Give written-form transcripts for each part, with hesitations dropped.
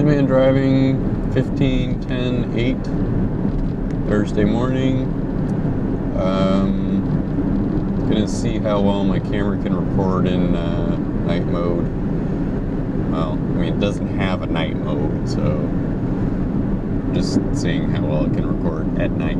Midman driving 15/10/8 Thursday morning. Gonna see how well my camera can record in night mode. Well, I mean, it doesn't have a night mode, so just seeing how well it can record at night.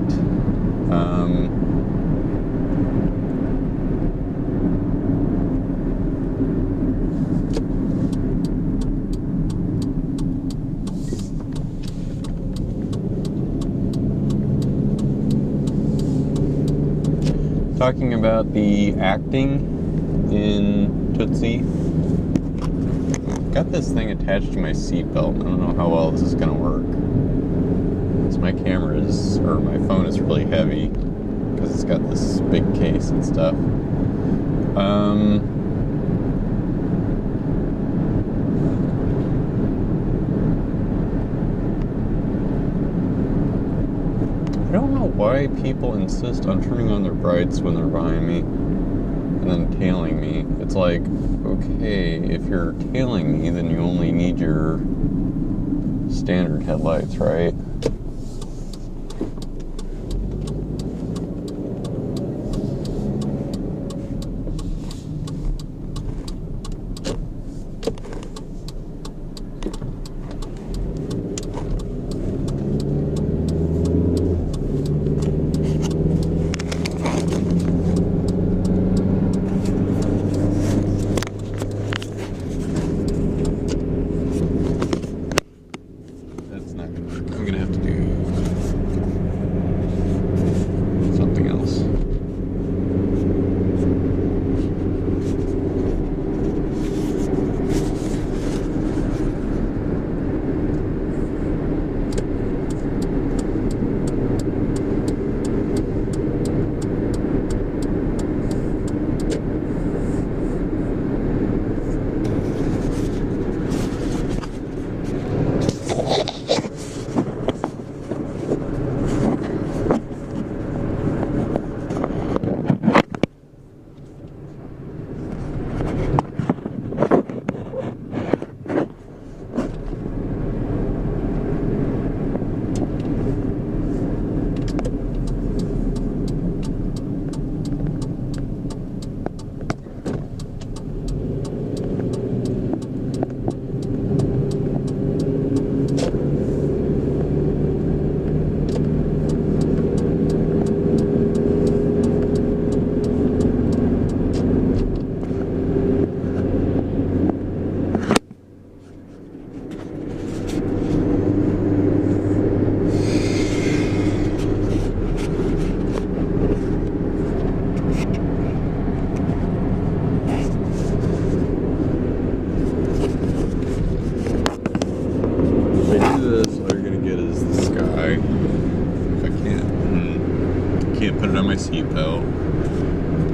Talking about the acting in Tootsie. Got this thing attached to my seatbelt. I don't know how well this is gonna work. Because my phone is really heavy because it's got this big case and stuff. I don't know why people insist on turning on their brights when they're behind me and then tailing me. It's like, okay, if you're tailing me, then you only need your standard headlights, right? I'm gonna have to do something else. Can't put it on my seatbelt.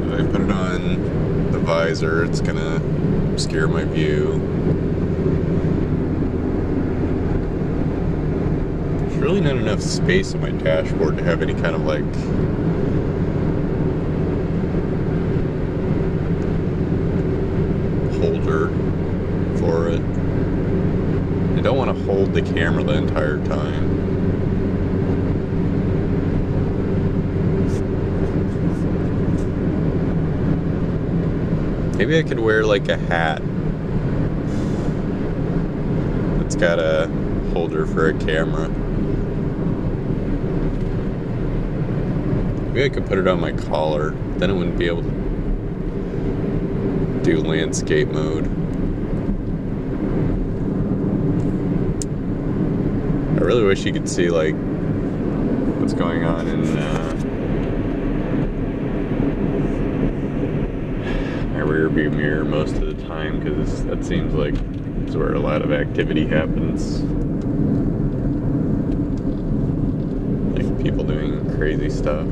If I put it on the visor, it's gonna obscure my view. There's really not enough space on my dashboard to have any kind of like holder for it. I don't want to hold the camera the entire time. Maybe I could wear like a hat that's got a holder for a camera. Maybe I could put it on my collar, then it wouldn't be able to do landscape mode. I really wish you could see like what's going on in my rear view mirror most of the time, because that seems like it's where a lot of activity happens. Like people doing crazy stuff.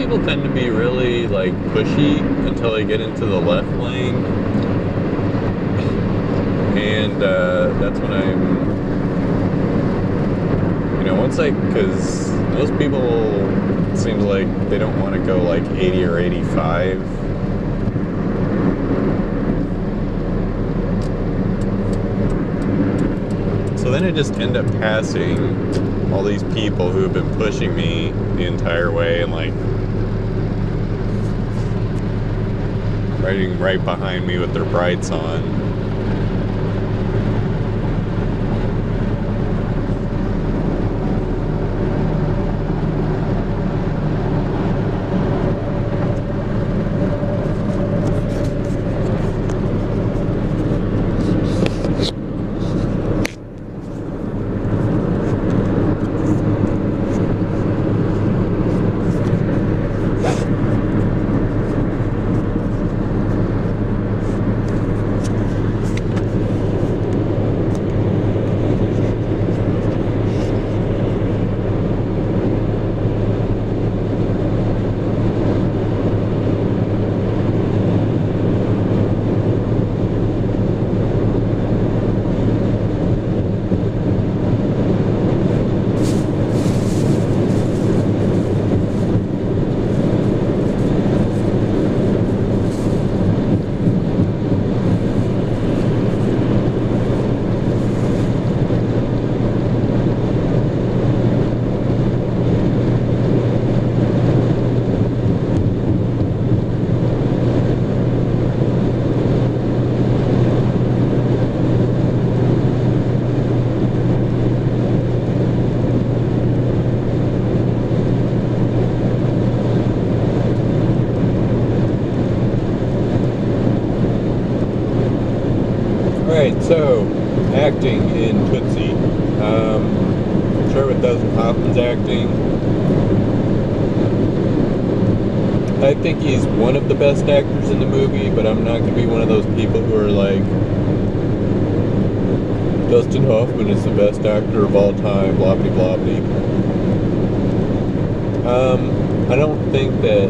people tend to be really like pushy until they get into the left lane, and that's when because most people, it seems like they don't want to go like 80 or 85. So then I just end up passing all these people who have been pushing me the entire way and like riding right behind me with their brights on. Alright, so, acting in Tootsie. I'm sure with Dustin Hoffman's acting, I think he's one of the best actors in the movie, but I'm not going to be one of those people who are like, Dustin Hoffman is the best actor of all time, blah blah blah blah. I don't think that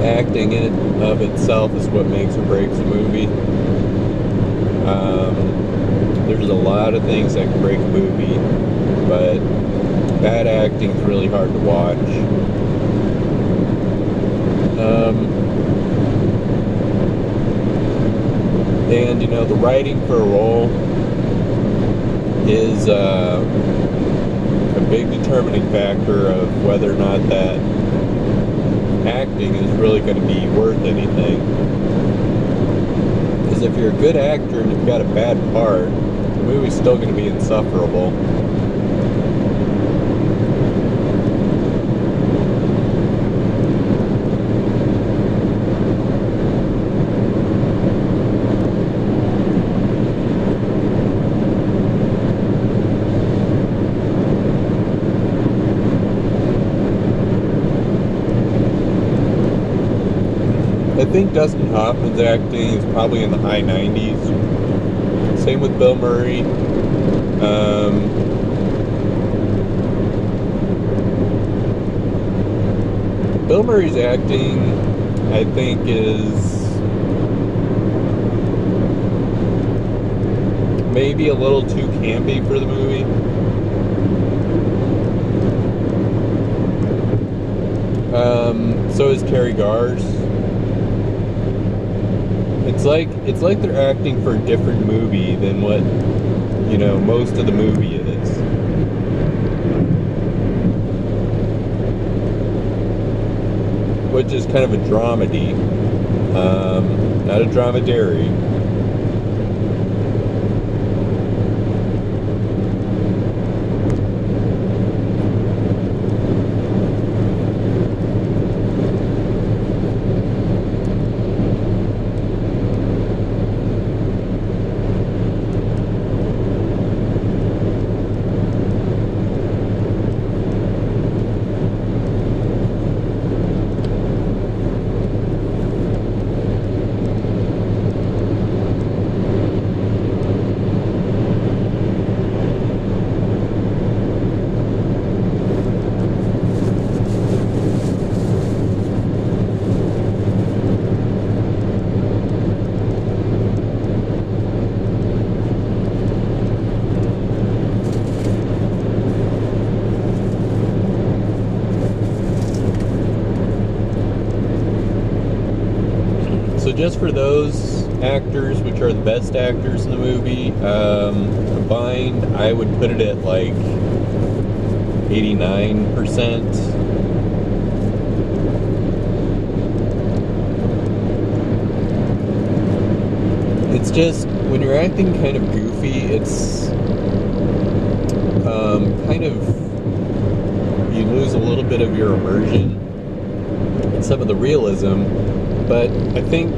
acting in and of itself is what makes or breaks a movie. There's a lot of things that can break a movie, but bad acting is really hard to watch. And you know, the writing for a role is a big determining factor of whether or not that acting is really going to be worth anything. Because if you're a good actor and you've got a bad part, the movie's still going to be insufferable. I think Dustin Hoffman's acting is probably in the high 90s. Same with Bill Murray. Bill Murray's acting, I think, is maybe a little too campy for the movie. So is Terry Gar's. It's like they're acting for a different movie than what, you know, most of the movie is. Which is kind of a dramedy, not a dromedary. just for those actors, which are the best actors in the movie, combined, I would put it at like 89%. It's just, when you're acting kind of goofy, it's kind of, you lose a little bit of your immersion and some of the realism. But I think,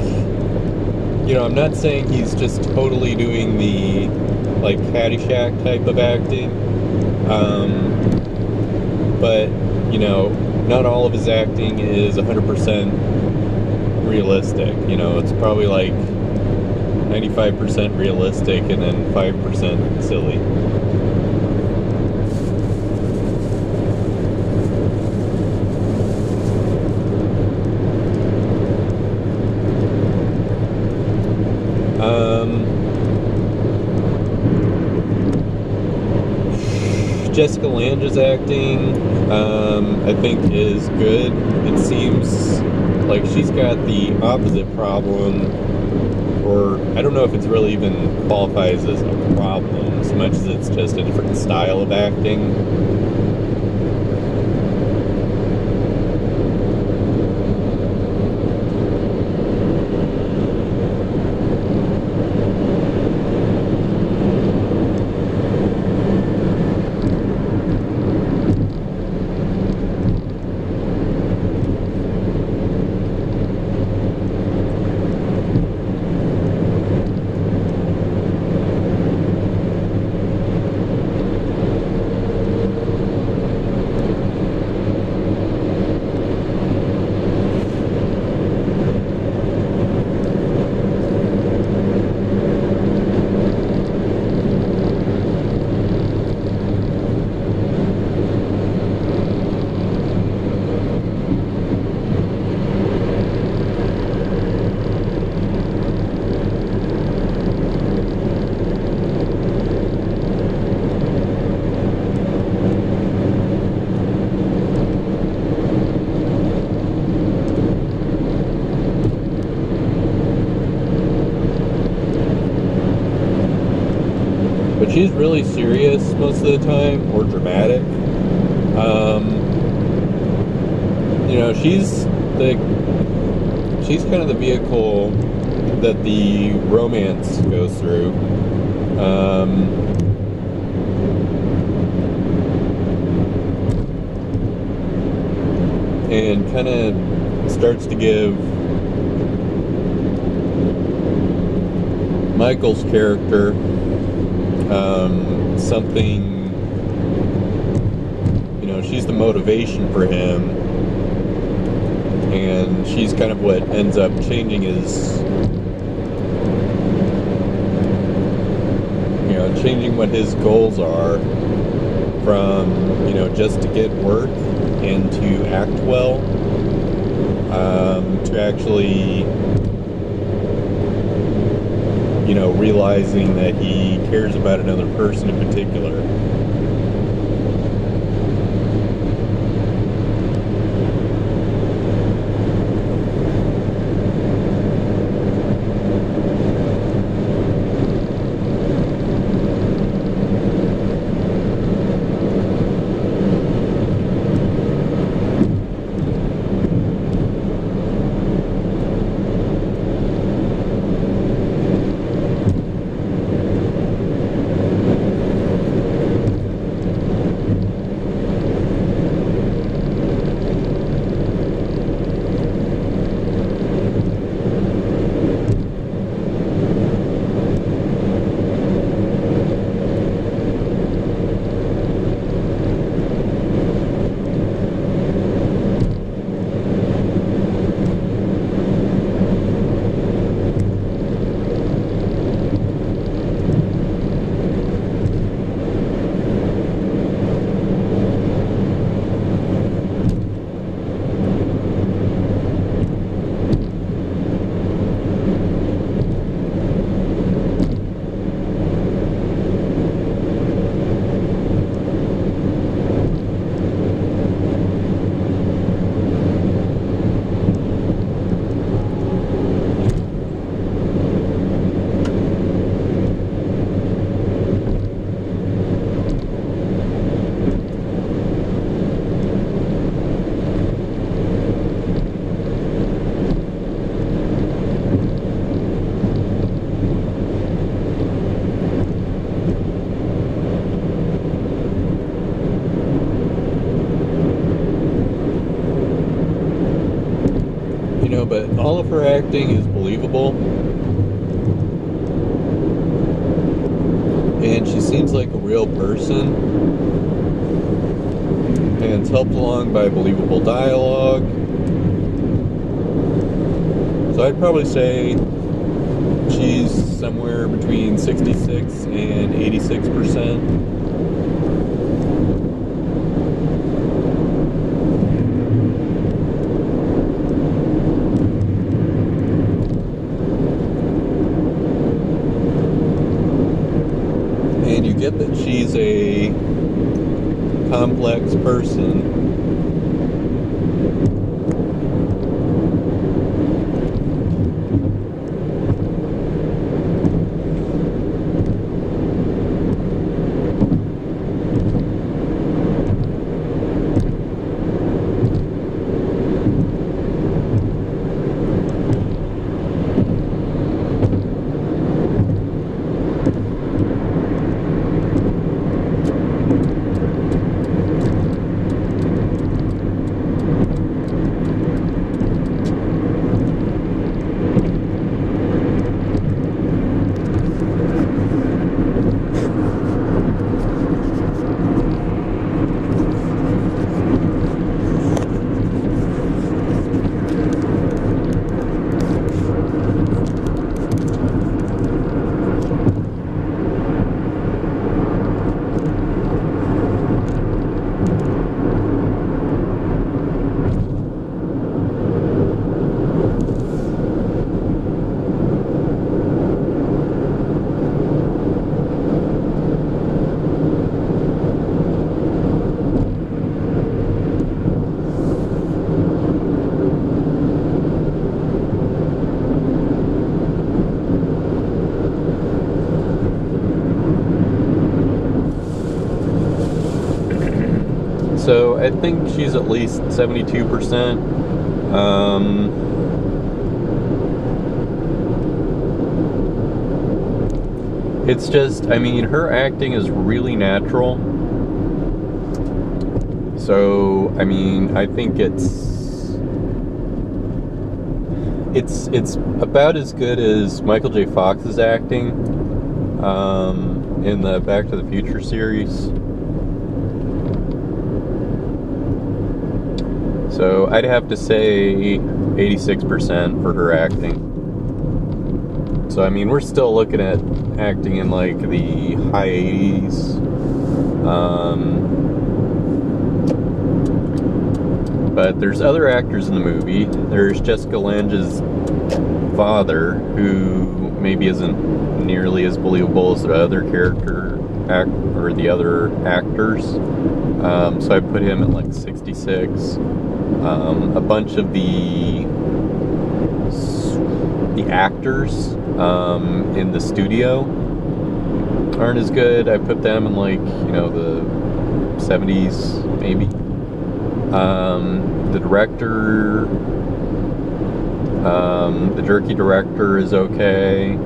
I'm not saying he's just totally doing the, like, Caddyshack type of acting. But, not all of his acting is 100% realistic. It's probably like 95% realistic and then 5% silly. Jessica Lange's acting, I think, is good. It seems like she's got the opposite problem, or I don't know if it's really even qualifies as a problem, as much as it's just a different style of acting. But she's really serious most of the time, or dramatic. She's kind of the vehicle that the romance goes through. And kind of starts to give Michael's character something, she's the motivation for him, and she's kind of what ends up changing changing what his goals are from, just to get work and to act well, to actually, realizing that he cares about another person in particular. all of her acting is believable. And she seems like a real person. And it's helped along by believable dialogue. So I'd probably say she's somewhere between 66 and 86%. And you get that she's a complex person. So I think she's at least 72%. It's just, I mean, her acting is really natural. So, I mean, I think it's about as good as Michael J. Fox's acting in the Back to the Future series. So I'd have to say 86% for her acting. So I mean, we're still looking at acting in like the high 80s. But there's other actors in the movie. There's Jessica Lange's father, who maybe isn't nearly as believable as the other or the other actors. So I put him at like 66. A bunch of the actors in the studio aren't as good. I put them in like, you know, the 70s maybe. The director, the jerky director is okay.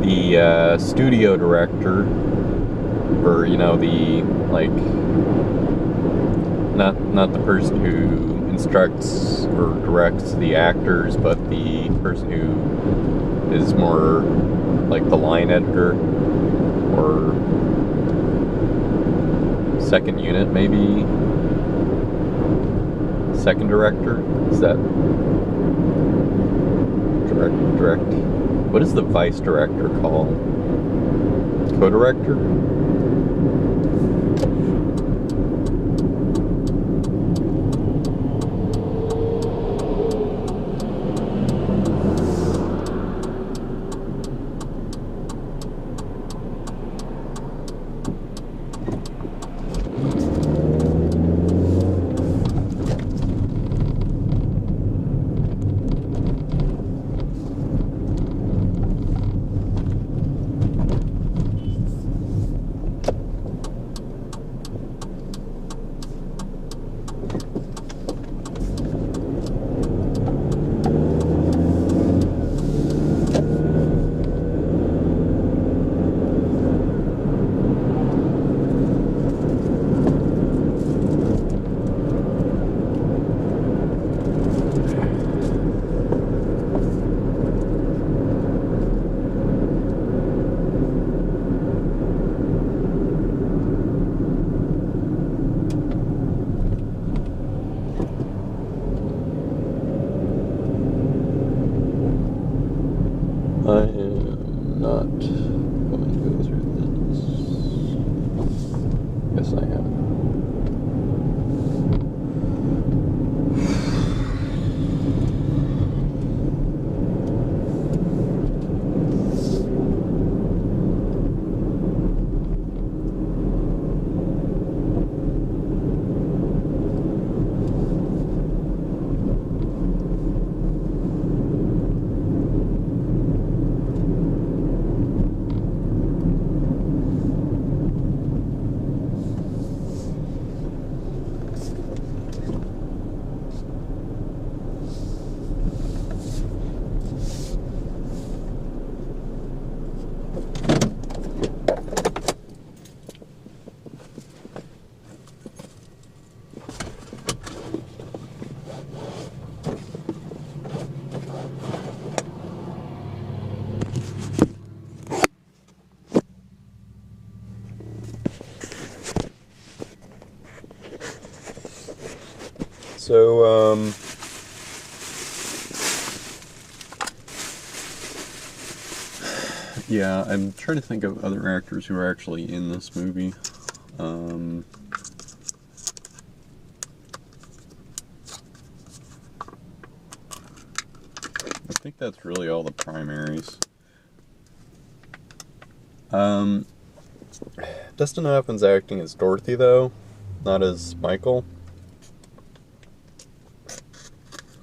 The studio director, or you know, the like, not the person who instructs or directs the actors, but the person who is more like the line editor or second unit, maybe second director. Is that direct? What is the vice director called? Co-director? So, yeah, I'm trying to think of other actors who are actually in this movie. I think that's really all the primaries. Dustin Hoffman's acting as Dorothy, though, not as Michael.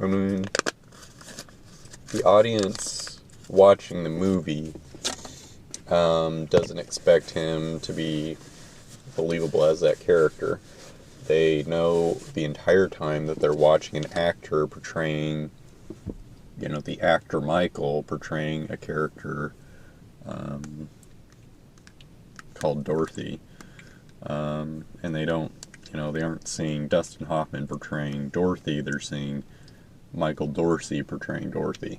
I mean, the audience watching the movie doesn't expect him to be believable as that character. They know the entire time that they're watching an actor portraying, the actor Michael portraying a character called Dorothy. And they don't, they aren't seeing Dustin Hoffman portraying Dorothy, they're seeing Michael Dorsey portraying Dorothy.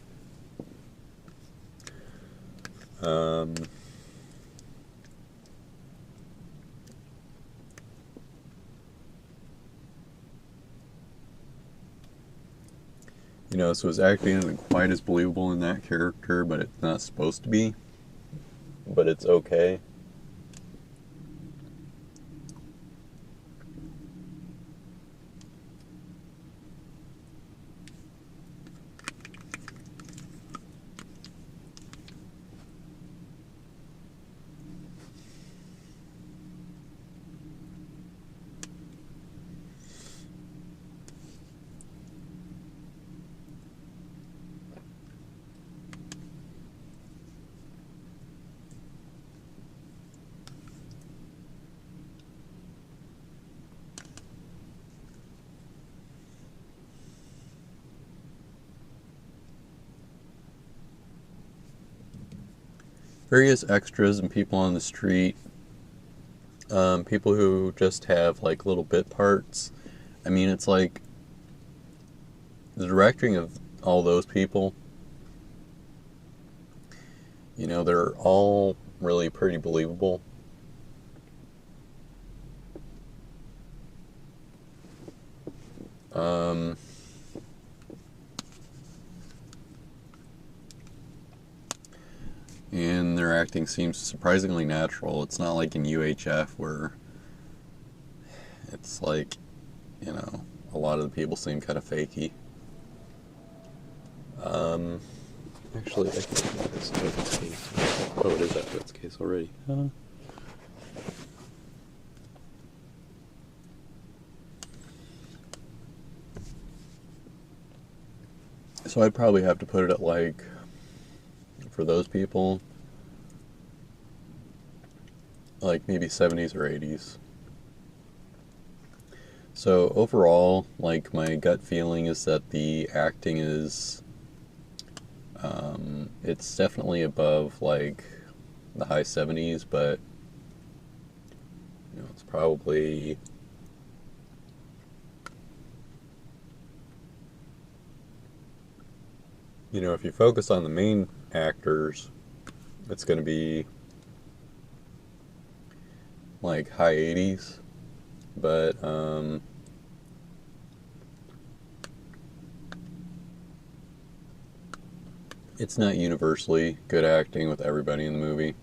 So his acting isn't quite as believable in that character, but it's not supposed to be. But it's okay. Various extras and people on the street, people who just have like little bit parts. I mean, it's like the directing of all those people, they're all really pretty believable. And their acting seems surprisingly natural. It's not like in UHF where it's like, a lot of the people seem kind of fakey. Actually, I think this evidence case. Oh, it is evidence case already. So I'd probably have to put it at like, for those people, like maybe 70s or 80s. So overall, like my gut feeling is that the acting is, it's definitely above like the high 70s, but it's probably if you focus on the main actors, it's going to be like high 80s, but it's not universally good acting with everybody in the movie,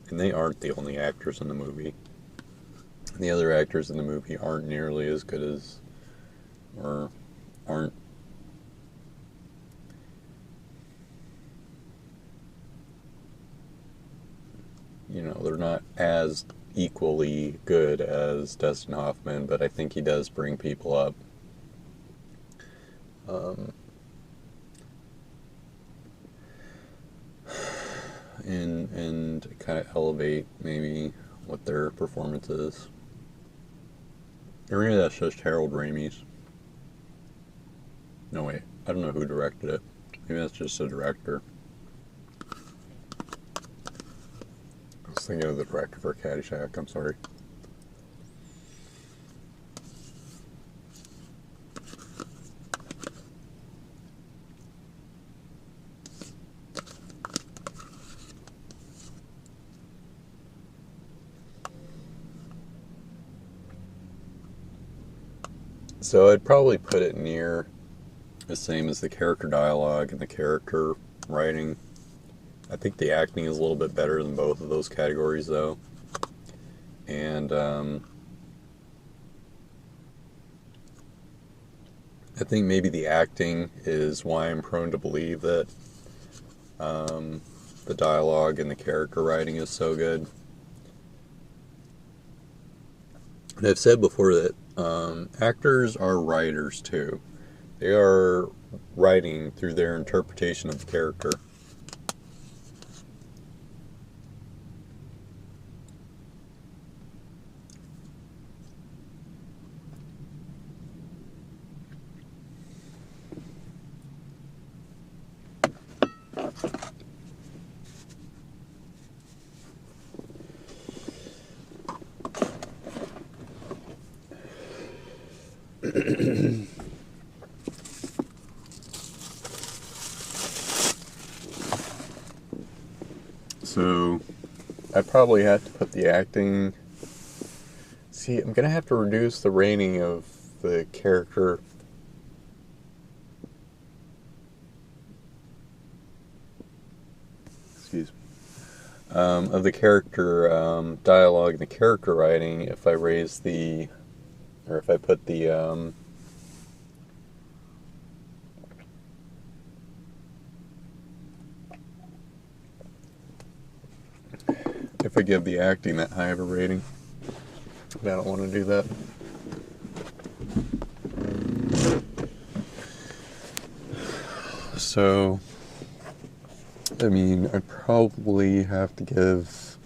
and they aren't the only actors in the movie. And the other actors in the movie aren't nearly as good as, or aren't, they're not as equally good as Dustin Hoffman, but I think he does bring people up. And kind of elevate maybe what their performance is. Or maybe that's just Harold Ramey's. No, wait, I don't know who directed it. Maybe that's just a director. I was thinking of the director for Caddyshack, I'm sorry. So I'd probably put it near the same as the character dialogue and the character writing. I think the acting is a little bit better than both of those categories, though. And I think maybe the acting is why I'm prone to believe that the dialogue and the character writing is so good. And I've said before that actors are writers too. They are writing through their interpretation of the character. So I probably have to put the acting. See, I'm gonna have to reduce the rating of the character. Excuse me. Of the character dialogue and the character writing if I raise the, or if I put the if I give the acting that high of a rating. But I don't want to do that. So, I mean, I probably have to give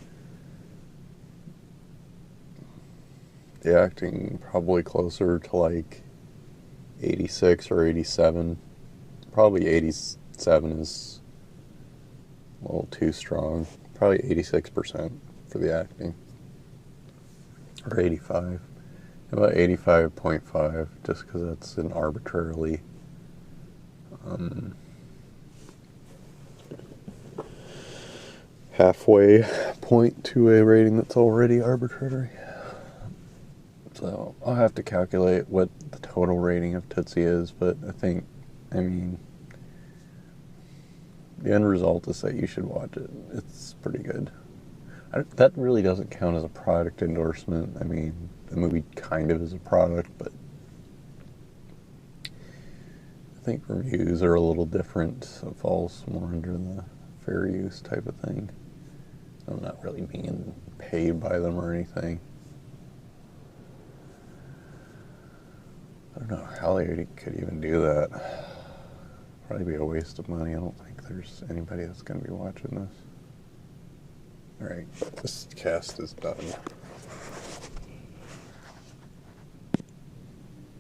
the acting probably closer to like 86 or 87. Probably 87 is a little too strong. Probably 86% for the acting. Or 85. About 85.5, just because that's an arbitrarily halfway point to a rating that's already arbitrary. So I'll have to calculate what the total rating of Tootsie is, but I mean, the end result is that you should watch it. It's pretty good. That really doesn't count as a product endorsement. I mean, the movie kind of is a product, but I think reviews are a little different, so it falls more under the fair use type of thing. I'm not really being paid by them or anything. I don't know how they could even do that. Probably be a waste of money. I don't think there's anybody that's going to be watching this. Alright, this cast is done.